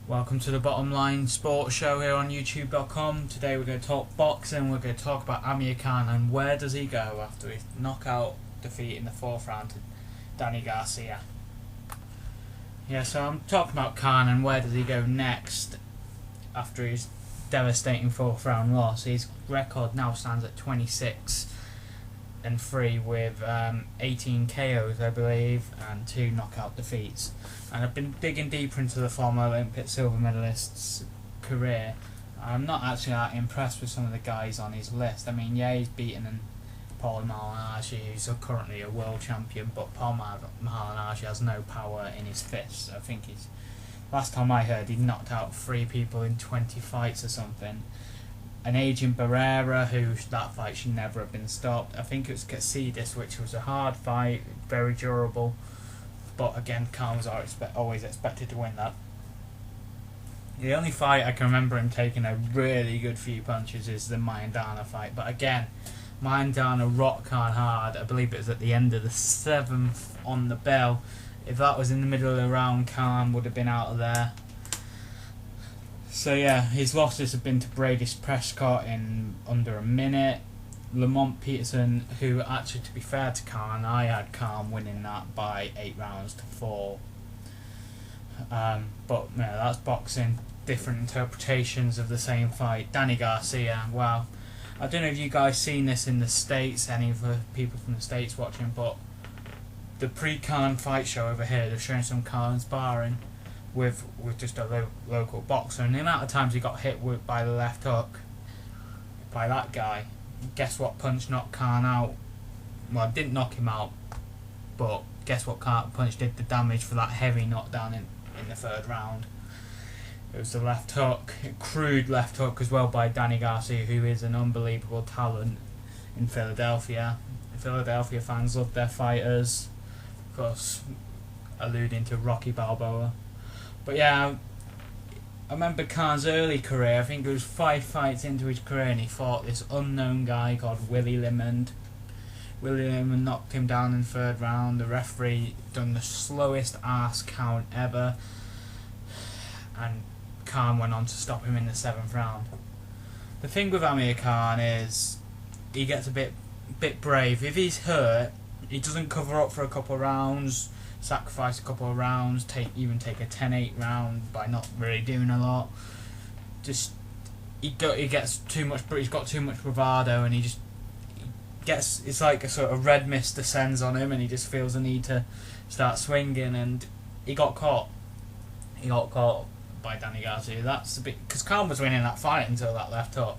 Welcome to the Bottom Line Sports Show here on YouTube.com. Today we're going to talk boxing. We're going to talk about Amir Khan and where does he go after his knockout defeat in the fourth round to Danny Garcia. Yeah, so I'm talking about Khan and where does he go next after his devastating fourth round loss. His record now stands at 26-3 with 18 KOs, I believe, and 2 knockout defeats. And I've been digging deeper into the former Olympic silver medalist's career. I'm not actually that impressed with some of the guys on his list. I mean, yeah, he's beaten Paul Malignaggi, who's currently a world champion, but Paul Malignaggi has no power in his fists. I think last time I heard, he knocked out 3 people in 20 fights or something. An aging Barrera, that fight should never have been stopped. I think it was Casillas, which was a hard fight, very durable. But again, Khan was always expected to win that. The only fight I can remember him taking a really good few punches is the Maidana fight. But again, Maidana rocked Khan hard. I believe it was at the end of the 7th on the bell. If that was in the middle of the round, Khan would have been out of there. So yeah, his losses have been to Brady Prescott in under a minute. Lamont Peterson, who actually, to be fair to Khan, I had Khan winning that by 8 rounds to 4. But no, that's boxing. Different interpretations of the same fight. Danny Garcia, wow. I don't know if you guys seen this in the States, any of the people from the States watching, but the pre-Khan fight show over here, they're showing some Khan sparring with just a local boxer, and the amount of times he got hit by the left hook by that guy. Guess what punch knocked Khan out? Well, it didn't knock him out, but guess what punch did the damage for that heavy knockdown in the 3rd round? It was the left hook, a crude left hook as well by Danny Garcia, who is an unbelievable talent in Philadelphia. Philadelphia fans love their fighters, of course, alluding to Rocky Balboa. But yeah, I remember Khan's early career. I think it was 5 fights into his career and he fought this unknown guy called Willie Limond. Willie Limond knocked him down in the 3rd round. The referee done the slowest ass count ever, and Khan went on to stop him in the 7th round. The thing with Amir Khan is he gets a bit brave. If he's hurt, he doesn't cover up for a couple of rounds, sacrifice a couple of rounds, even take a 10-8 round by not really doing a lot. Just he gets too much. He's got too much bravado, and it's like a sort of red mist descends on him, and he just feels the need to start swinging. And he got caught. He got caught by Danny Garcia. That's a bit because Khan was winning that fight until that left hook.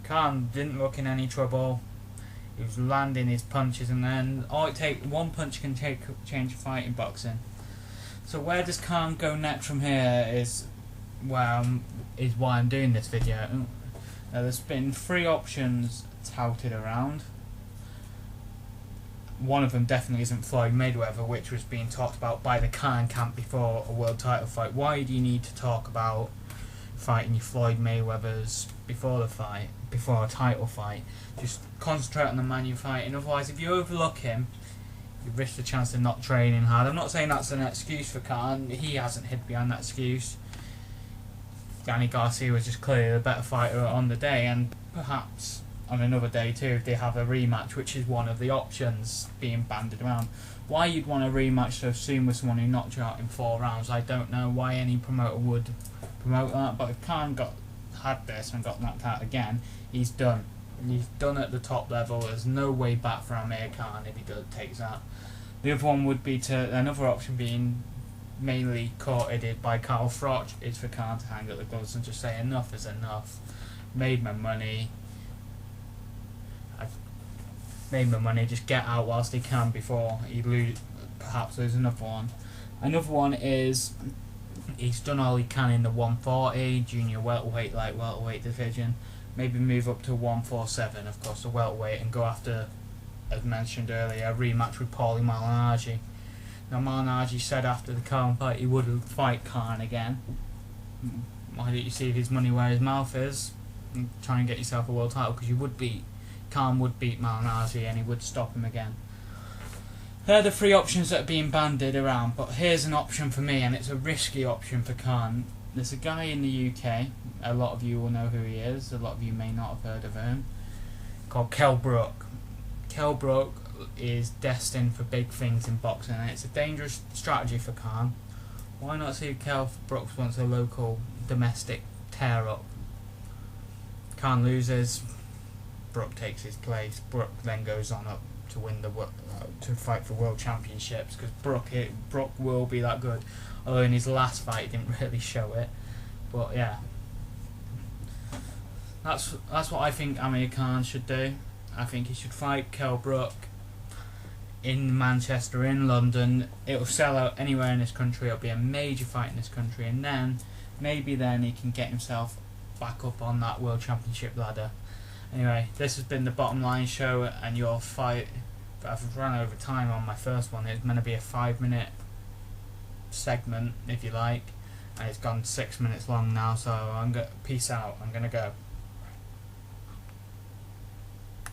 Khan didn't look in any trouble. He was landing his punches, and then one punch can change a fight in boxing. So where does Khan go next from here is why I'm doing this video. There's been 3 options touted around. One of them definitely isn't Floyd Mayweather, which was being talked about by the Khan camp before a world title fight. Why do you need to talk about fighting your Floyd Mayweathers before the fight, before a title fight? Just concentrate on the man you're fighting. Otherwise, if you overlook him, you risk the chance of not training hard. I'm not saying that's an excuse for Khan. He hasn't hid behind that excuse. Danny Garcia was just clearly the better fighter on the day, and perhaps on another day too, if they have a rematch, which is one of the options being bandied around. Why you'd want a rematch so soon with someone who knocked you out in 4 rounds, I don't know why any promoter would promote that. But if Khan had this and got knocked out again, he's done. He's done at the top level. There's no way back for Amir Khan if he takes that. The other one would be another option being mainly courted by Carl Froch is for Khan to hang up the gloves and just say enough is enough. Made my money. I've made my money. Just get out whilst he can before he perhaps lose another one. Another one is he's done all he can in the 140 junior welterweight, light welterweight division. Maybe move up to 147, of course, the welterweight, and go after, as mentioned earlier, a rematch with Paulie Malignaggi. Now, Malignaggi said after the Khan fight he would fight Khan again. Why don't you see his money where his mouth is and try and get yourself a world title? Because Khan would beat Malignaggi and he would stop him again. They're the 3 options that are being bandied around, but here's an option for me, and it's a risky option for Khan. there's a guy in the UK, a lot of you will know who he is, a lot of you may not have heard of him, called Kell Brook. Kell Brook is destined for big things in boxing, and it's a dangerous strategy for Khan. Why not see if Kell Brook wants a local domestic tear up? Khan loses, Brook takes his place. Brook then goes on up to win to fight for world championships, because Brook will be that good. Although in his last fight he didn't really show it, but yeah, that's what I think Amir Khan should do. I think he should fight Kell Brook in Manchester, in London. It will sell out anywhere in this country. It'll be a major fight in this country, and then maybe then he can get himself back up on that world championship ladder. Anyway, this has been the Bottom Line Show and your fight. I've run over time on my first one. It's meant to be a 5-minute segment, if you like, and it's gone 6 minutes long now, so peace out. I'm gonna go.